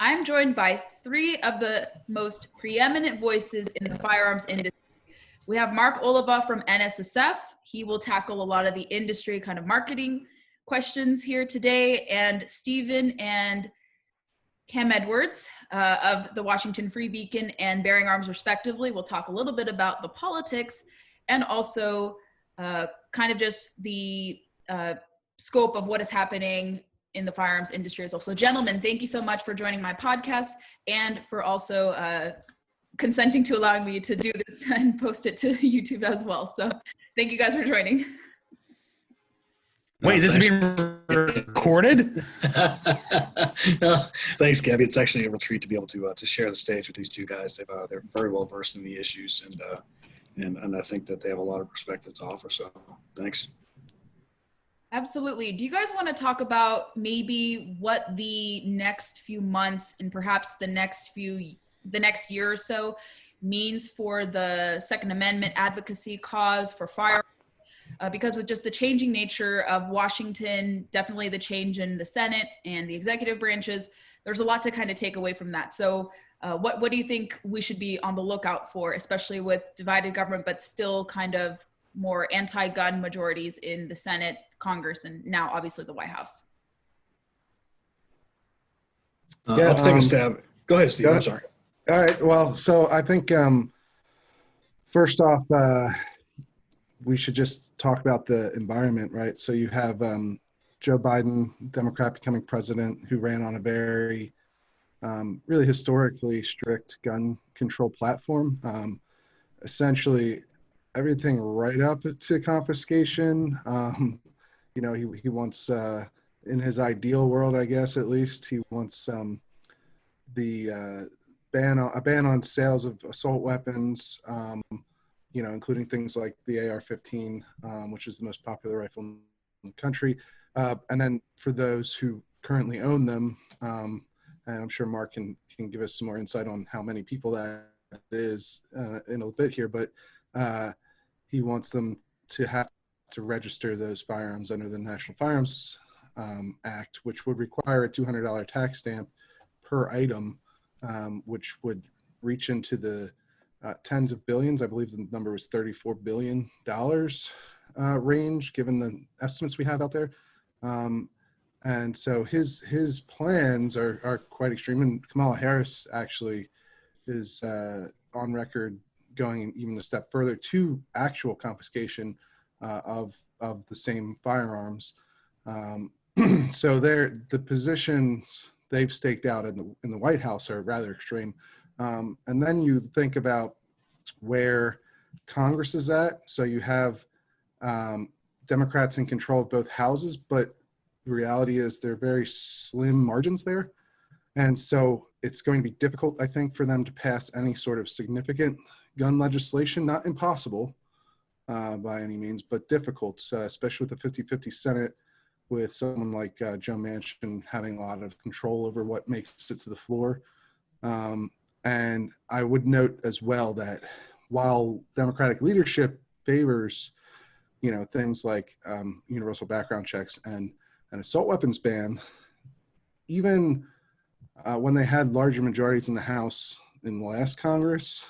I'm joined by three of the most preeminent voices in the firearms industry. We have Mark Oliva from NSSF. He will tackle a lot of the industry kind of marketing questions here today. And Stephen and Cam Edwards of the Washington Free Beacon and Bearing Arms respectively will talk a little bit about the politics and also kind of just the scope of what is happening in the firearms industry as well. So gentlemen, thank you so much for joining my podcast and for also consenting to allowing me to do this and post it to YouTube as well. So thank you guys for joining. Wait, this is being recorded? No, thanks, Gabby. It's actually a real treat to be able to share the stage with these two guys. They're very well versed in the issues, and I think that they have a lot of perspective to offer. So, thanks. Absolutely. Do you guys want to talk about maybe what the next few months and perhaps the next year or so means for the Second Amendment advocacy cause for firearms? Because with just the changing nature of Washington, definitely the change in the Senate and the executive branches, there's a lot to kind of take away from that. So what do you think we should be on the lookout for, especially with divided government, but still kind of more anti-gun majorities in the Senate, Congress, and now obviously the White House? Let's take a stab. Go ahead, Steve. I'm sorry. All right. Well, so I think first off, we should just talk about the environment, right? So you have Joe Biden, Democrat, becoming president, who ran on a very really historically strict gun control platform. Essentially, everything right up to confiscation. You know, he wants, in his ideal world, I guess, at least, he wants a ban on sales of assault weapons, you know, including things like the AR-15, which is the most popular rifle in the country. And then for those who currently own them, and I'm sure Mark can give us some more insight on how many people that is in a bit here, but he wants them to have to register those firearms under the National Firearms Act, which would require a $200 tax stamp per item, which would reach into the tens of billions. I believe the number was $34 billion range, given the estimates we have out there. And so his plans are quite extreme. And Kamala Harris actually is on record going even a step further to actual confiscation of the same firearms. So the positions they've staked out in the White House are rather extreme. And then you think about where Congress is at. So you have Democrats in control of both houses, but the reality is there are very slim margins there. And so it's going to be difficult, I think, for them to pass any sort of significant gun legislation. Not impossible by any means, but difficult, especially with the 50-50 Senate, with someone like Joe Manchin having a lot of control over what makes it to the floor. And I would note as well that while Democratic leadership favors, you know, things like universal background checks and an assault weapons ban, even when they had larger majorities in the House in the last Congress,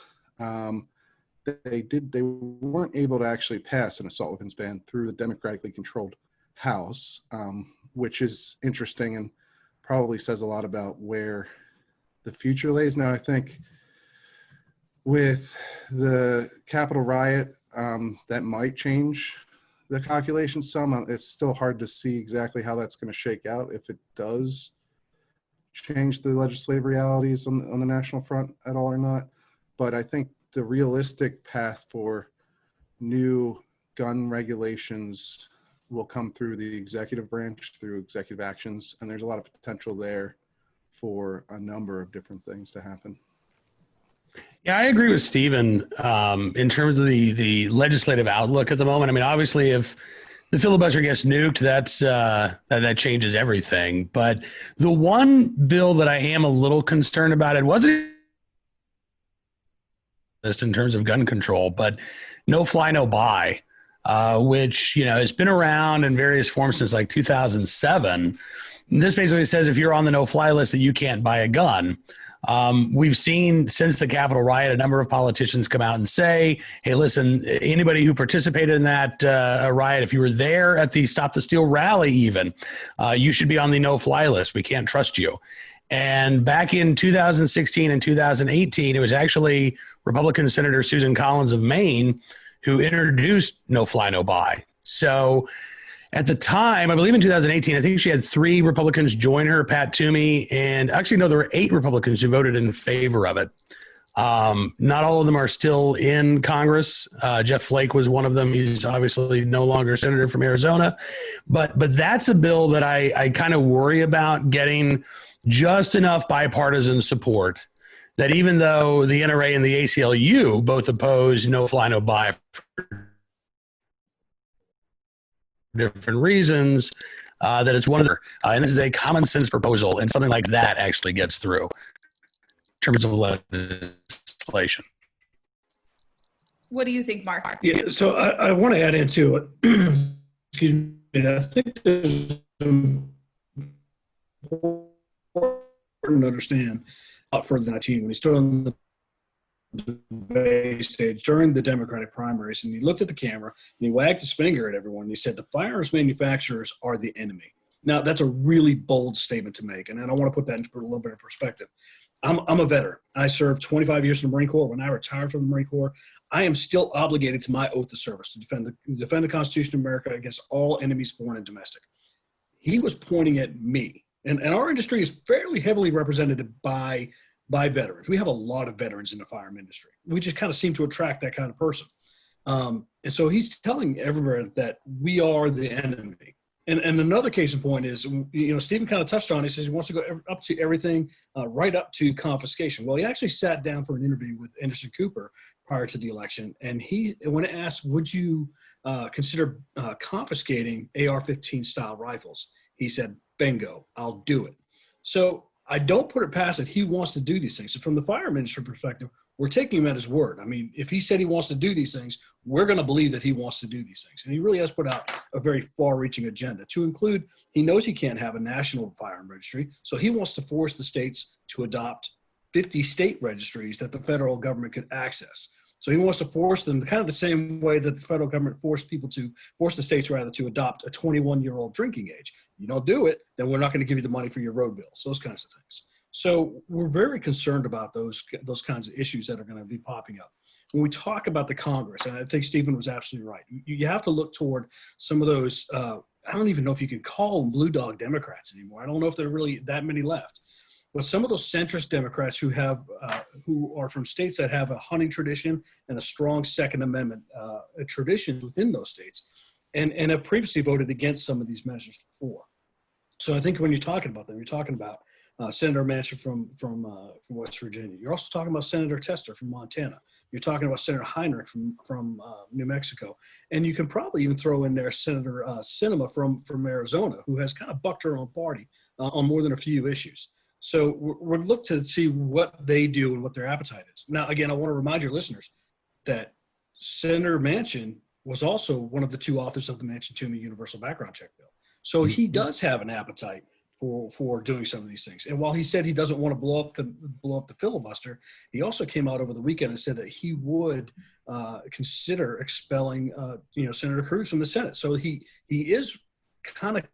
they weren't able to actually pass an assault weapons ban through the democratically controlled House, which is interesting and probably says a lot about where the future lays. Now, I think with the Capitol riot, that might change the calculation some. It's still hard to see exactly how that's going to shake out, if it does change the legislative realities on the national front at all or not. But I think the realistic path for new gun regulations will come through the executive branch, through executive actions, and there's a lot of potential there for a number of different things to happen. Yeah, I agree with Stephen in terms of the legislative outlook at the moment. I mean, obviously, if the filibuster gets nuked, that changes everything. But the one bill that I am a little concerned about, it wasn't just in terms of gun control, but no fly, no buy, which, you know, has been around in various forms since like 2007. This basically says if you're on the no-fly list that you can't buy a gun. We've seen since the Capitol riot, a number of politicians come out and say, hey, listen, anybody who participated in that riot, if you were there at the Stop the Steal rally even, you should be on the no-fly list. We can't trust you. And back in 2016 and 2018, it was actually Republican Senator Susan Collins of Maine who introduced no fly, no buy. So at the time, I believe in 2018, I think she had 3 Republicans join her, Pat Toomey, and actually, no, there were 8 Republicans who voted in favor of it. Not all of them are still in Congress. Jeff Flake was one of them. He's obviously no longer a senator from Arizona. But that's a bill that I kind of worry about getting just enough bipartisan support that even though the NRA and the ACLU both oppose no fly, no buy for different reasons, that it's one of their, and this is a common sense proposal, and something like that actually gets through in terms of legislation. What do you think, Mark? Yeah, so I want to add into it. Excuse me. I think there's important to understand further than 19 when he stood on the debate stage during the Democratic primaries, and he looked at the camera and he wagged his finger at everyone and he said the firearms manufacturers are the enemy. Now that's a really bold statement to make, and I want to put that into a little bit of perspective. I'm a veteran. I served 25 years in the Marine Corps. When I retired from the Marine Corps, I am still obligated to my oath of service to defend the Constitution of America against all enemies, foreign and domestic. He was pointing at me, and our industry is fairly heavily represented by veterans. We have a lot of veterans in the firearm industry. We just kind of seem to attract that kind of person. And so he's telling everybody that we are the enemy. And another case in point is, Stephen kind of touched on it. He says he wants to go up to everything, right up to confiscation. Well, he actually sat down for an interview with Anderson Cooper prior to the election. And when asked, would you consider confiscating AR-15 style rifles? He said, bingo, I'll do it. So I don't put it past that he wants to do these things. So from the firearm industry perspective, we're taking him at his word. I mean, if he said he wants to do these things, we're going to believe that he wants to do these things. And he really has put out a very far-reaching agenda to include, he knows he can't have a national firearm registry, so he wants to force the states to adopt 50 state registries that the federal government could access. So he wants to force them kind of the same way that the federal government forced the states rather to adopt a 21-year-old drinking age. You don't do it, then we're not going to give you the money for your road bills, those kinds of things. So we're very concerned about those kinds of issues that are going to be popping up. When we talk about the Congress, and I think Stephen was absolutely right, you have to look toward some of those, I don't even know if you can call them blue dog Democrats anymore. I don't know if there are really that many left. But some of those centrist Democrats who are from states that have a hunting tradition and a strong Second Amendment tradition within those states, and have previously voted against some of these measures before. So I think when you're talking about them, you're talking about Senator Manchin from West Virginia. You're also talking about Senator Tester from Montana. You're talking about Senator Heinrich from New Mexico. And you can probably even throw in there Senator Sinema from Arizona, who has kind of bucked her own party on more than a few issues. So we're look to see what they do and what their appetite is. Now, again, I want to remind your listeners that Senator Manchin was also one of the 2 authors of the Manchin-Toomey Universal Background Check Bill. So he does have an appetite for doing some of these things. And while he said he doesn't want to blow up the filibuster, he also came out over the weekend and said that he would consider expelling Senator Cruz from the Senate. So he is kind of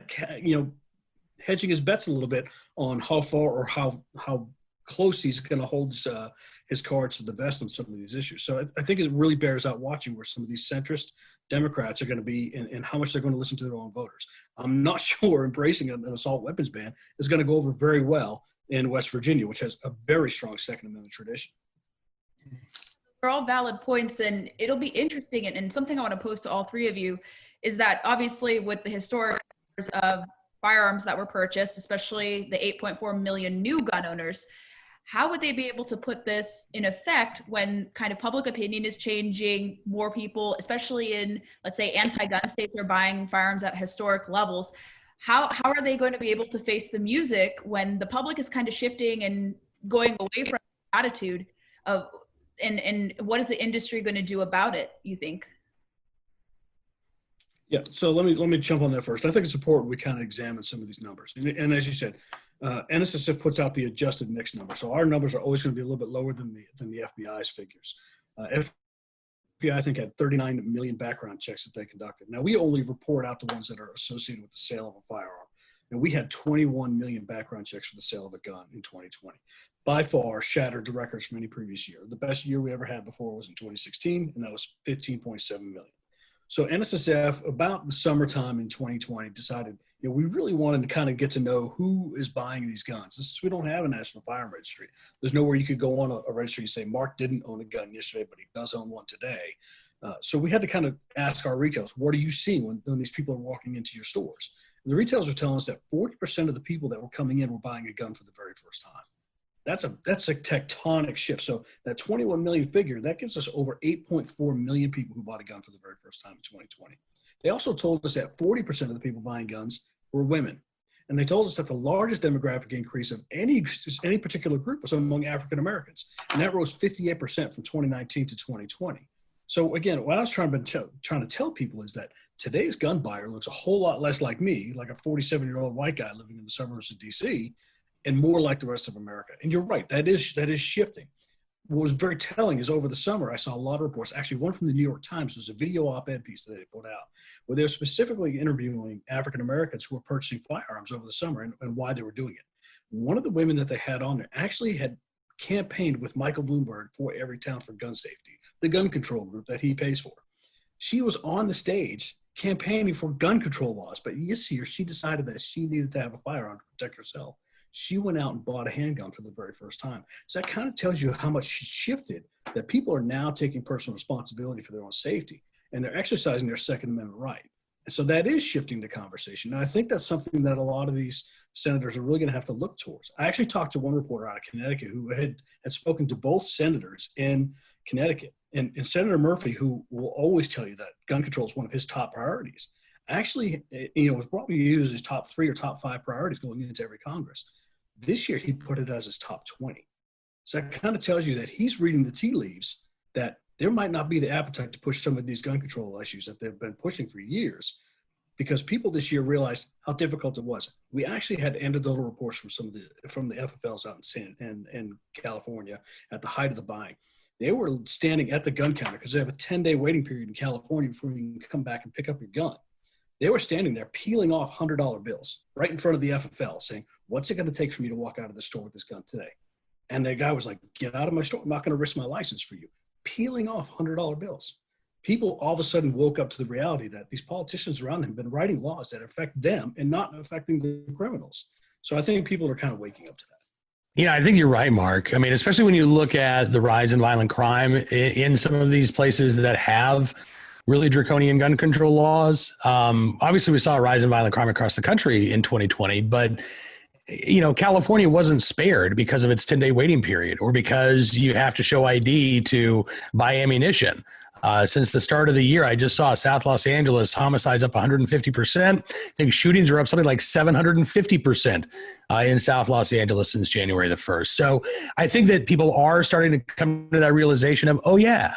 hedging his bets a little bit on how far or how close he's going to hold his cards to the vest on some of these issues. So I think it really bears out watching where some of these centrist Democrats are going to be and how much they're going to listen to their own voters. I'm not sure embracing an assault weapons ban is going to go over very well in West Virginia, which has a very strong Second Amendment tradition. They're all valid points, and it'll be interesting. And something I want to pose to all 3 of you is that obviously with the historic of firearms that were purchased, especially the 8.4 million new gun owners, how would they be able to put this in effect when kind of public opinion is changing, more people, especially in, let's say, anti-gun states, are buying firearms at historic levels? How are they going to be able to face the music when the public is kind of shifting and going away from the attitude of, and what is the industry going to do about it, you think? Yeah, so let me jump on that first. I think it's important we kind of examine some of these numbers. And as you said, NSSF puts out the adjusted mix number. So our numbers are always going to be a little bit lower than the FBI's figures. FBI, I think, had 39 million background checks that they conducted. Now, we only report out the ones that are associated with the sale of a firearm. And we had 21 million background checks for the sale of a gun in 2020. By far, shattered the records from any previous year. The best year we ever had before was in 2016, and that was 15.7 million. So NSSF, about the summertime in 2020, decided, we really wanted to kind of get to know who is buying these guns. We don't have a national firearm registry. There's nowhere you could go on a registry and say, Mark didn't own a gun yesterday, but he does own one today. So we had to kind of ask our retailers, what are you seeing when these people are walking into your stores? And the retailers are telling us that 40% of the people that were coming in were buying a gun for the very first time. That's a tectonic shift. So that 21 million figure, that gives us over 8.4 million people who bought a gun for the very first time in 2020. They also told us that 40% of the people buying guns were women. And they told us that the largest demographic increase of any particular group was among African Americans. And that rose 58% from 2019 to 2020. So again, what I was trying to tell people is that today's gun buyer looks a whole lot less like me, like a 47-year-old white guy living in the suburbs of DC, and more like the rest of America. And you're right, that is shifting. What was very telling is over the summer, I saw a lot of reports, actually one from the New York Times, was a video op-ed piece that they put out, where they were specifically interviewing African Americans who were purchasing firearms over the summer and why they were doing it. One of the women that they had on there actually had campaigned with Michael Bloomberg for Everytown for Gun Safety, the gun control group that he pays for. She was on the stage campaigning for gun control laws, but this year she decided that she needed to have a firearm to protect herself. She went out and bought a handgun for the very first time. So that kind of tells you how much she shifted, that people are now taking personal responsibility for their own safety, and they're exercising their Second Amendment right. And so that is shifting the conversation. And I think that's something that a lot of these senators are really going to have to look towards. I actually talked to one reporter out of Connecticut who had spoken to both senators in Connecticut. And Senator Murphy, who will always tell you that gun control is one of his top priorities, actually, was probably used as his top 3 or top 5 priorities going into every Congress. This year, he put it as his top 20. So that kind of tells you that he's reading the tea leaves, that there might not be the appetite to push some of these gun control issues that they've been pushing for years, because people this year realized how difficult it was. We actually had anecdotal reports from the FFLs out in California at the height of the buying. They were standing at the gun counter because they have a 10-day waiting period in California before you can come back and pick up your gun. They were standing there peeling off $100 bills right in front of the FFL saying, what's it going to take for me to walk out of the store with this gun today? And the guy was like, get out of my store. I'm not going to risk my license for you. Peeling off $100 bills. People all of a sudden woke up to the reality that these politicians around them have been writing laws that affect them and not affecting the criminals. So I think people are kind of waking up to that. Yeah, I think you're right, Mark. I mean, especially when you look at the rise in violent crime in some of these places that have really draconian gun control laws. Obviously, we saw a rise in violent crime across the country in 2020, but California wasn't spared because of its 10-day waiting period or because you have to show ID to buy ammunition. Since the start of the year, I just saw South Los Angeles homicides up 150%. I think shootings are up something like 750% in South Los Angeles since January the 1st. So I think that people are starting to come to that realization of, oh yeah,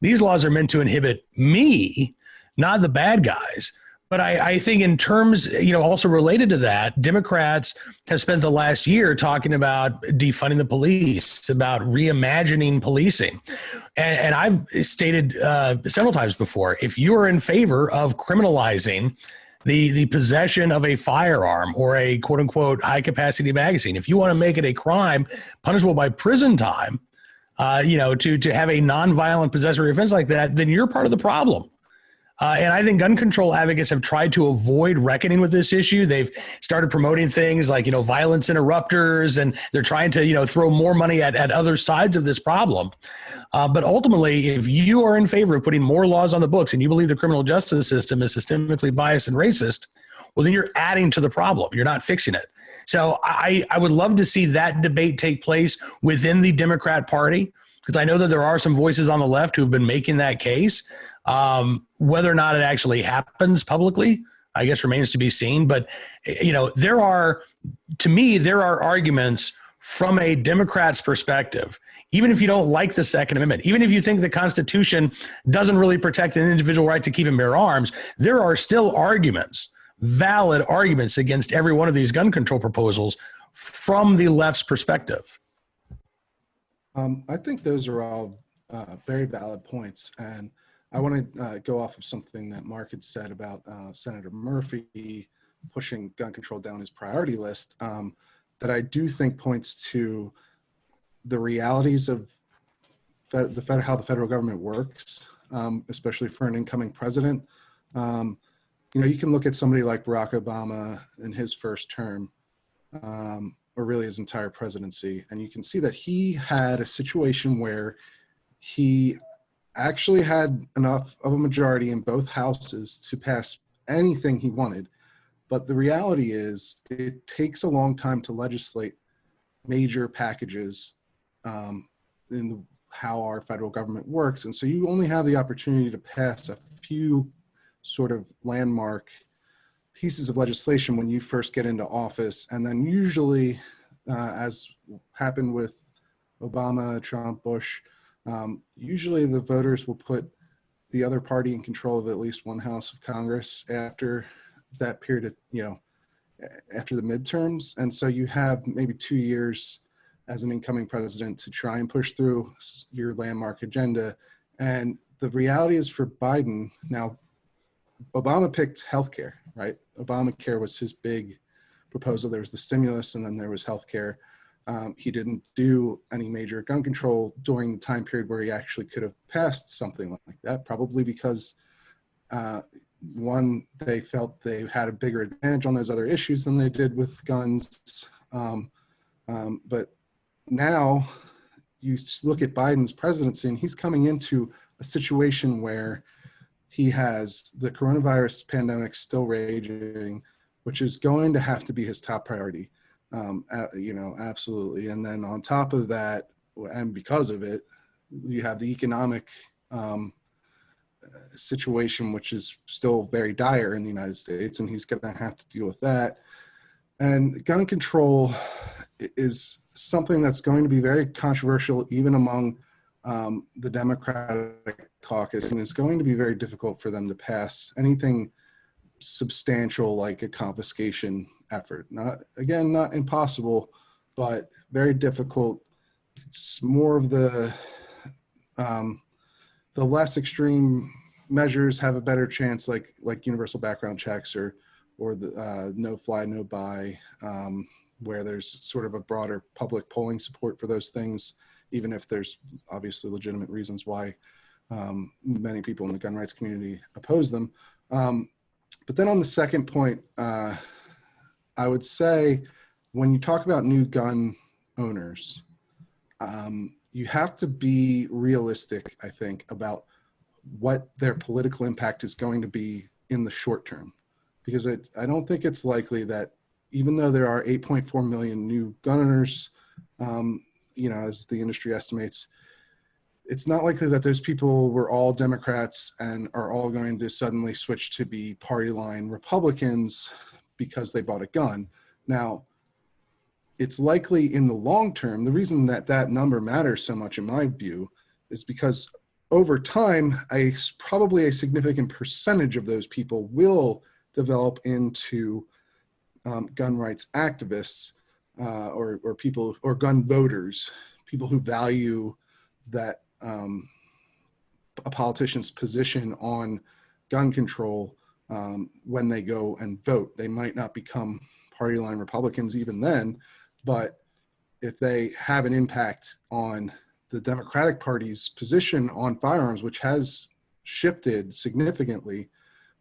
these laws are meant to inhibit me, not the bad guys. But I think in terms, also related to that, Democrats have spent the last year talking about defunding the police, about reimagining policing. And I've stated several times before, if you are in favor of criminalizing the possession of a firearm or a quote unquote high capacity magazine, if you want to make it a crime punishable by prison time, to have a nonviolent possessory offense like that, then you're part of the problem. And I think gun control advocates have tried to avoid reckoning with this issue. They've started promoting things like, violence interrupters, and they're trying to, throw more money at other sides of this problem. But ultimately, if you are in favor of putting more laws on the books and you believe the criminal justice system is systemically biased and racist, well, then you're adding to the problem. You're not fixing it. So I would love to see that debate take place within the Democrat Party, because I know that there are some voices on the left who've been making that case. Whether or not it actually happens publicly, I guess remains to be seen. But, there are arguments from a Democrat's perspective, even if you don't like the Second Amendment, even if you think the Constitution doesn't really protect an individual right to keep and bear arms, there are still arguments, valid arguments against every one of these gun control proposals from the left's perspective. I think those are all very valid points. And I want to go off of something that Mark had said about Senator Murphy pushing gun control down his priority list, that I do think points to the realities of how the federal government works, especially for an incoming president. You can look at somebody like Barack Obama in his first term, or really his entire presidency, and you can see that he had a situation where he actually had enough of a majority in both houses to pass anything he wanted. But the reality is it takes a long time to legislate major packages in how our federal government works. And so you only have the opportunity to pass a few sort of landmark pieces of legislation when you first get into office. And then usually, as happened with Obama, Trump, Bush, usually the voters will put the other party in control of at least one house of Congress after that period of, after the midterms. And so you have maybe 2 years as an incoming president to try and push through your landmark agenda. And the reality is for Biden, now, Obama picked healthcare, right? Obamacare was his big proposal. There was the stimulus and then there was healthcare. He didn't do any major gun control during the time period where he actually could have passed something like that, probably because one, they felt they had a bigger advantage on those other issues than they did with guns. But now you look at Biden's presidency and he's coming into a situation where he has the coronavirus pandemic still raging, which is going to have to be his top priority. Absolutely. And then on top of that, and because of it, you have the economic situation, which is still very dire in the United States, and he's going to have to deal with that. And gun control is something that's going to be very controversial, even among the Democratic caucus, and it's going to be very difficult for them to pass anything substantial like a confiscation effort. Not impossible, but very difficult. It's more of the less extreme measures have a better chance, like universal background checks or the no fly, no buy, where there's sort of a broader public polling support for those things, even if there's obviously legitimate reasons why many people in the gun rights community oppose them. But then on the second point, I would say when you talk about new gun owners, you have to be realistic, I think, about what their political impact is going to be in the short term. Because I don't think it's likely that even though there are 8.4 million new gun owners, as the industry estimates, it's not likely that those people were all Democrats and are all going to suddenly switch to be party line Republicans because they bought a gun. Now, it's likely in the long term, the reason that number matters so much in my view is because over time, probably a significant percentage of those people will develop into gun rights activists or people or gun voters, people who value that a politician's position on gun control when they go and vote. They might not become party line Republicans even then, but if they have an impact on the Democratic Party's position on firearms, which has shifted significantly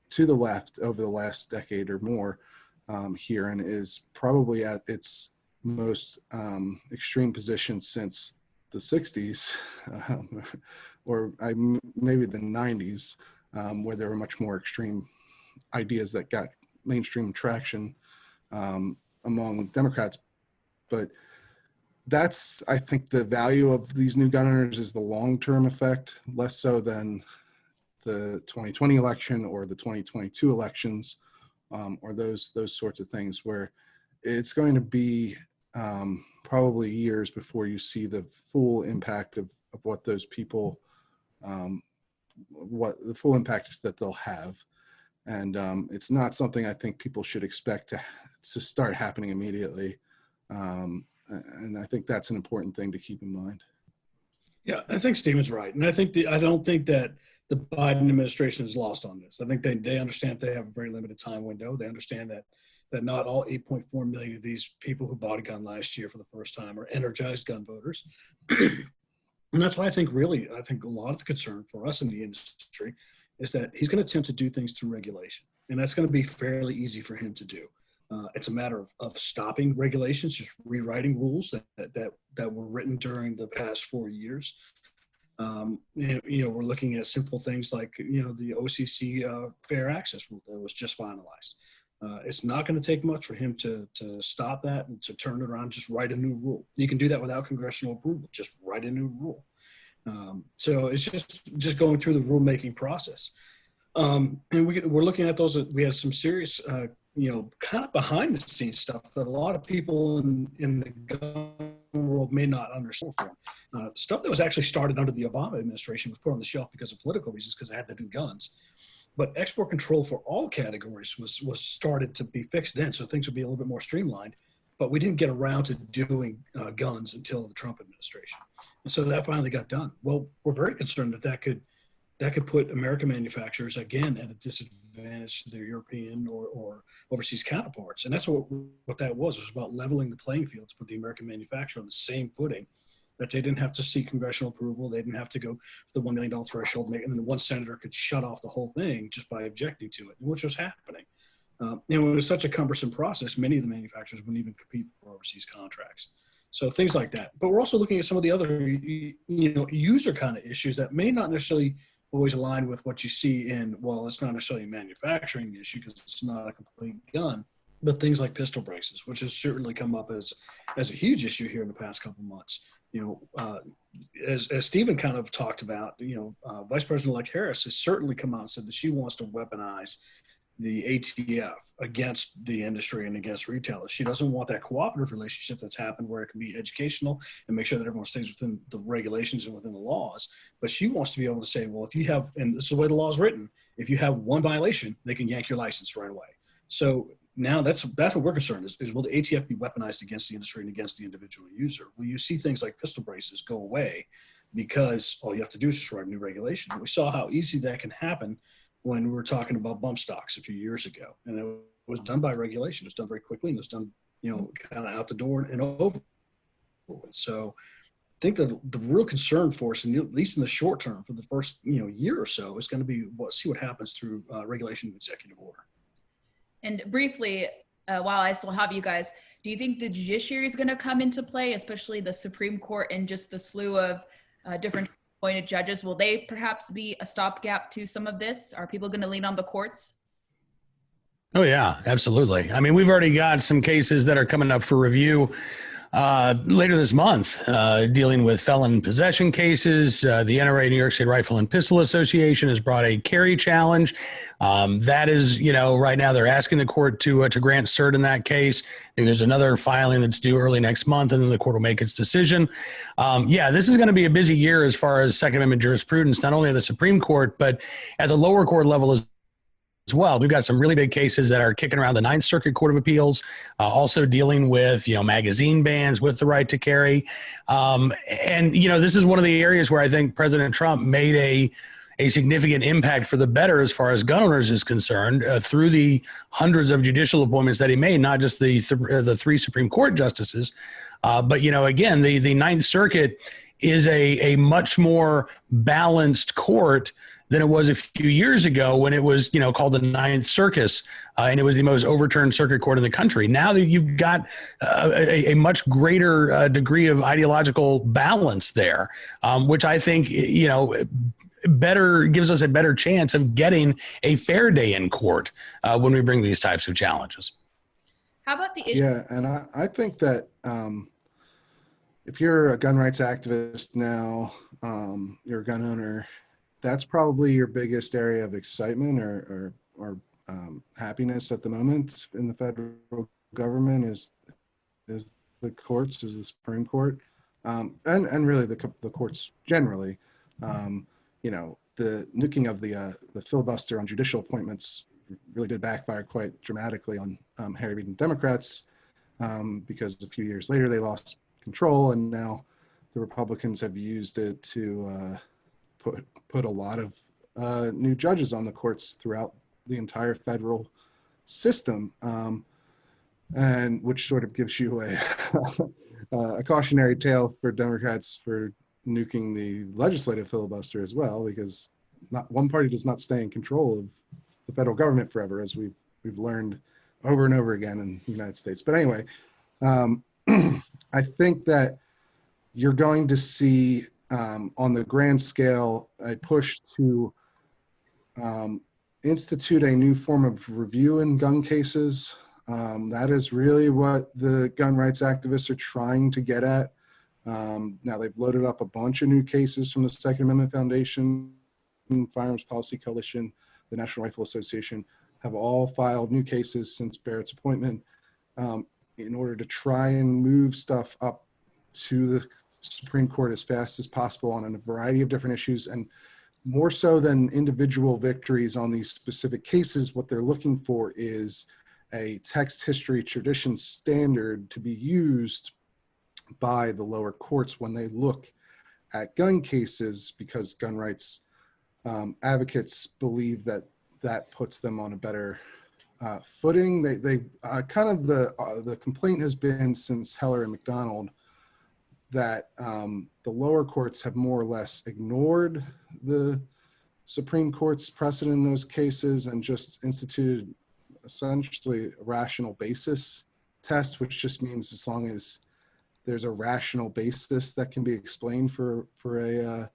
to the left over the last decade or more here, and is probably at its most extreme position since the 60s, or maybe the 90s, where there were much more extreme ideas that got mainstream traction among Democrats. But that's, I think, the value of these new gun owners is the long-term effect, less so than the 2020 election or the 2022 elections, or those sorts of things, where it's going to be probably years before you see the full impact of what those people, what the full impact is that they'll have. And it's not something I think people should expect to start happening immediately. And I think that's an important thing to keep in mind. Yeah, I think Stephen's right. And I don't think that the Biden administration is lost on this. I think they understand they have a very limited time window. They understand that not all 8.4 million of these people who bought a gun last year for the first time are energized gun voters. And that's why I think a lot of the concern for us in the industry is that he's going to attempt to do things through regulation. And that's going to be fairly easy for him to do. It's a matter of stopping regulations, just rewriting rules that were written during the past 4 years. We're looking at simple things like, the OCC fair access rule that was just finalized. It's not going to take much for him to stop that and to turn it around, just write a new rule. You can do that without congressional approval, just write a new rule. So it's just going through the rulemaking process. And we're looking at those. We had some serious, kind of behind the scenes stuff that a lot of people in the gun world may not understand. Stuff that was actually started under the Obama administration was put on the shelf because of political reasons, because they had to do guns. But export control for all categories was started to be fixed then, so things would be a little bit more streamlined. But we didn't get around to doing guns until the Trump administration, and so that finally got done. Well, we're very concerned that could put American manufacturers again at a disadvantage to their European or overseas counterparts, and that's what that was. It was about leveling the playing field to put the American manufacturer on the same footing, that they didn't have to seek congressional approval. They didn't have to go for the $1 million threshold, and then one senator could shut off the whole thing just by objecting to it, which was happening. It was such a cumbersome process, many of the manufacturers wouldn't even compete for overseas contracts. So things like that. But we're also looking at some of the other, user kind of issues that may not necessarily always align with what you see in, well, it's not necessarily a manufacturing issue because it's not a complete gun, but things like pistol braces, which has certainly come up as a huge issue here in the past couple of months. As Stephen kind of talked about, Vice President-elect Harris has certainly come out and said that she wants to weaponize the ATF against the industry and against retailers. She doesn't want that cooperative relationship that's happened where it can be educational and make sure that everyone stays within the regulations and within the laws. But she wants to be able to say, well, if you have, and this is the way the law is written, if you have one violation, they can yank your license right away. So now that's what we're concerned is will the ATF be weaponized against the industry and against the individual user? Will you see things like pistol braces go away because all you have to do is just write a new regulation? And we saw how easy that can happen when we were talking about bump stocks a few years ago. And it was done by regulation. It was done very quickly and it was done, kind of out the door and over. So I think that the real concern for us, and at least in the short term for the first, year or so, is going to be see what happens through regulation and executive order. And briefly, while I still have you guys, do you think the judiciary is going to come into play, especially the Supreme Court and just the slew of different appointed judges? Will they perhaps be a stopgap to some of this? Are people going to lean on the courts? Oh, yeah, absolutely. I mean, we've already got some cases that are coming up for review later this month, dealing with felon possession cases. The NRA, New York State Rifle and Pistol Association, has brought a carry challenge. That is, right now they're asking the court to grant cert in that case. And there's another filing that's due early next month, and then the court will make its decision. This is going to be a busy year as far as Second Amendment jurisprudence, not only at the Supreme Court, but at the lower court level as well. We've got some really big cases that are kicking around the Ninth Circuit Court of Appeals, also dealing with, magazine bans with the right to carry. This is one of the areas where I think President Trump made a significant impact for the better as far as gun owners is concerned through the hundreds of judicial appointments that he made, not just the three Supreme Court justices. But again, the Ninth Circuit is a much more balanced court than it was a few years ago when it was, called the Ninth Circus, and it was the most overturned circuit court in the country. Now that you've got a much greater degree of ideological balance there, which I think, gives us a better chance of getting a fair day in court when we bring these types of challenges. How about the issue? Yeah, and I think that if you're a gun rights activist now, you're a gun owner, that's probably your biggest area of excitement or happiness at the moment in the federal government is courts is the Supreme Court, and really the courts generally. You know, the nuking of the filibuster on judicial appointments really did backfire quite dramatically on Harry-Reid Democrats, because a few years later they lost control, and now the Republicans have used it to put a lot of new judges on the courts throughout the entire federal system, and which sort of gives you a cautionary tale for Democrats for nuking the legislative filibuster as well, because not one party does not stay in control of the federal government forever, as we've learned over and over again in the United States. But anyway, I think that you're going to see on the grand scale a push to institute a new form of review in gun cases. That is really what the gun rights activists are trying to get at. Now they've loaded up a bunch of new cases from the Second Amendment Foundation, Firearms Policy Coalition, the National Rifle Association, have all filed new cases since Barrett's appointment, in order to try and move stuff up to the Supreme Court as fast as possible on a variety of different issues. And more so than individual victories on these specific cases, what they're looking for is a text, history, tradition standard to be used by the lower courts when they look at gun cases, because gun rights advocates believe that that puts them on a better footing. They kind of the complaint has been since Heller and McDonald that the lower courts have more or less ignored the Supreme Court's precedent in those cases and just instituted essentially a rational basis test, which just means as long as there's a rational basis that can be explained for a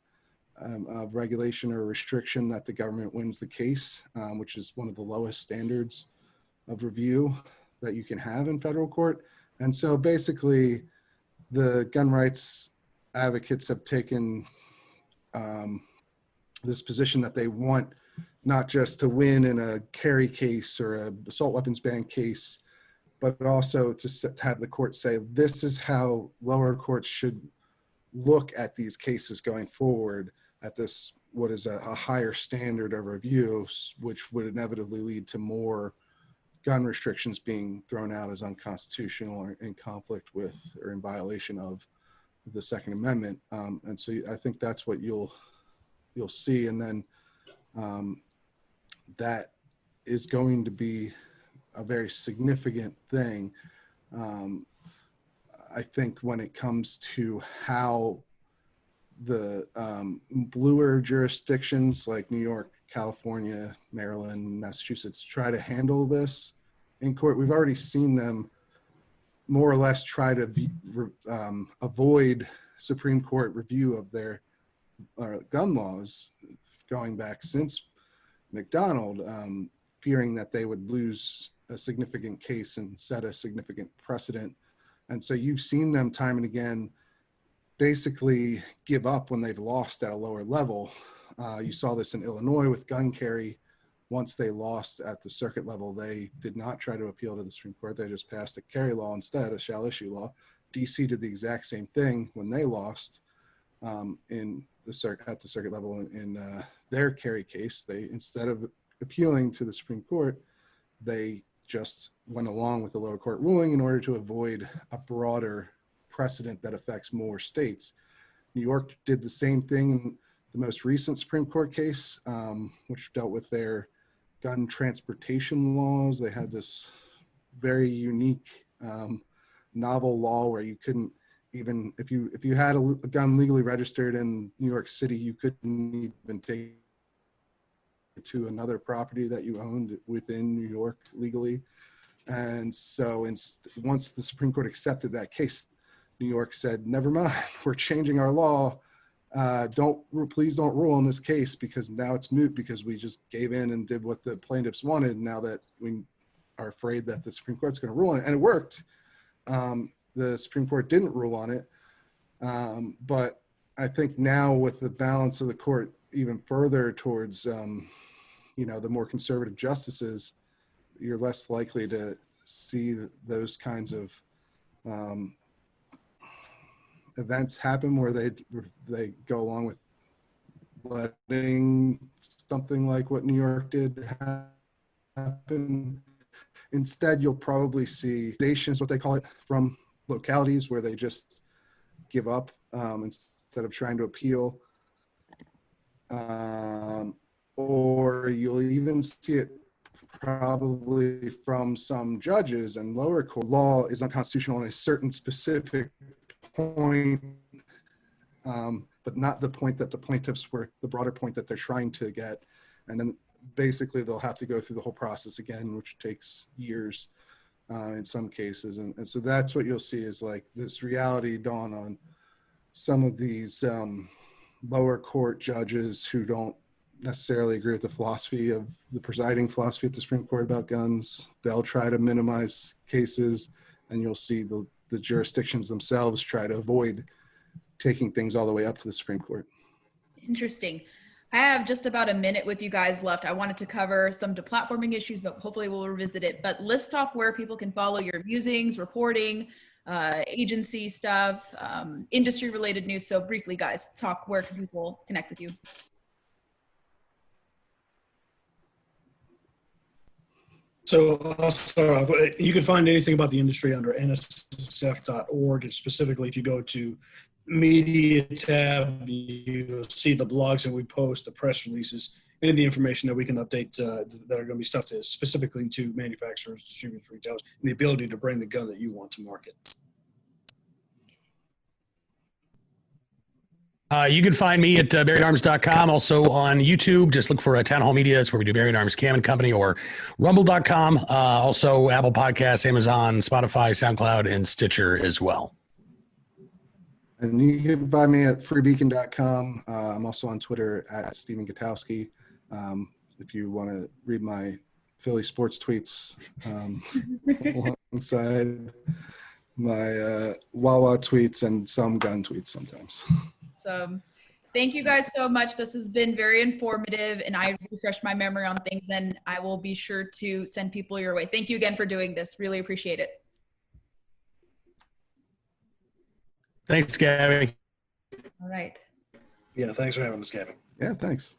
regulation or restriction, that the government wins the case, which is one of the lowest standards of review that you can have in federal court. And so basically the gun rights advocates have taken this position that they want not just to win in a carry case or a assault weapons ban case, but also to have the court say, this is how lower courts should look at these cases going forward at this, what is a higher standard of review, which would inevitably lead to more gun restrictions being thrown out as unconstitutional or in conflict with or in violation of the Second Amendment. And so I think that's what you'll see. And then that is going to be a very significant thing. I think when it comes to how the bluer jurisdictions like New York, California, Maryland, Massachusetts try to handle this in court, we've already seen them more or less try to avoid Supreme Court review of their gun laws going back since McDonald, fearing that they would lose a significant case and set a significant precedent. And so you've seen them time and again basically give up when they've lost at a lower level. You saw this in Illinois with gun carry. Once they lost at the circuit level, they did not try to appeal to the Supreme Court. They just passed a carry law instead, a shall issue law. DC did the exact same thing when they lost at the circuit level in their carry case. They, instead of appealing to the Supreme Court, they just went along with the lower court ruling in order to avoid a broader precedent that affects more states. New York did the same thing in the most recent Supreme Court case, which dealt with their gun transportation laws. They had this very unique novel law where you couldn't even, if you had a gun legally registered in New York City, you couldn't even take it to another property that you owned within New York legally. And so once the Supreme Court accepted that case, New York said, never mind, we're changing our law. Please don't rule on this case because now it's moot because we just gave in and did what the plaintiffs wanted. Now that we are afraid that the Supreme Court's going to rule on it, and it worked. The Supreme Court didn't rule on it. But I think now with the balance of the court even further towards, the more conservative justices, you're less likely to see those kinds of events happen where they go along with letting something like what New York did happen. Instead, you'll probably see stations, what they call it, from localities where they just give up instead of trying to appeal. Or you'll even see it probably from some judges and lower court. Law is unconstitutional on a certain specific point, but not the point that the plaintiffs were, the broader point that they're trying to get. And then basically they'll have to go through the whole process again, which takes years in some cases. And so that's what you'll see is like this reality dawn on some of these lower court judges who don't necessarily agree with the philosophy of the presiding philosophy at the Supreme Court about guns. They'll try to minimize cases, and you'll see the jurisdictions themselves try to avoid taking things all the way up to the Supreme Court. Interesting. I have just about a minute with you guys left. I wanted to cover some deplatforming issues, but hopefully we'll revisit it. But list off where people can follow your musings, reporting, agency stuff, industry related news. So briefly, guys, talk where can people connect with you? So I'll start off. You can find anything about the industry under nssf.org. And specifically, if you go to media tab, you'll see the blogs that we post, the press releases, any of the information that we can update that are going to be stuff to specifically to manufacturers, distributors, retailers, and the ability to bring the gun that you want to market. You can find me at buriedarms.com. Also on YouTube, just look for Town Hall Media. It's where we do Buried Arms Cam Company, or rumble.com. Also Apple Podcasts, Amazon, Spotify, SoundCloud, and Stitcher as well. And you can find me at freebeacon.com. I'm also on Twitter at Stephen Gutowski. If you want to read my Philly sports tweets alongside my Wawa tweets and some gun tweets sometimes. So thank you guys so much. This has been very informative, and I refreshed my memory on things, and I will be sure to send people your way. Thank you again for doing this. Really appreciate it. Thanks, Gabby. All right. Yeah, thanks for having us, Gavin. Yeah, thanks.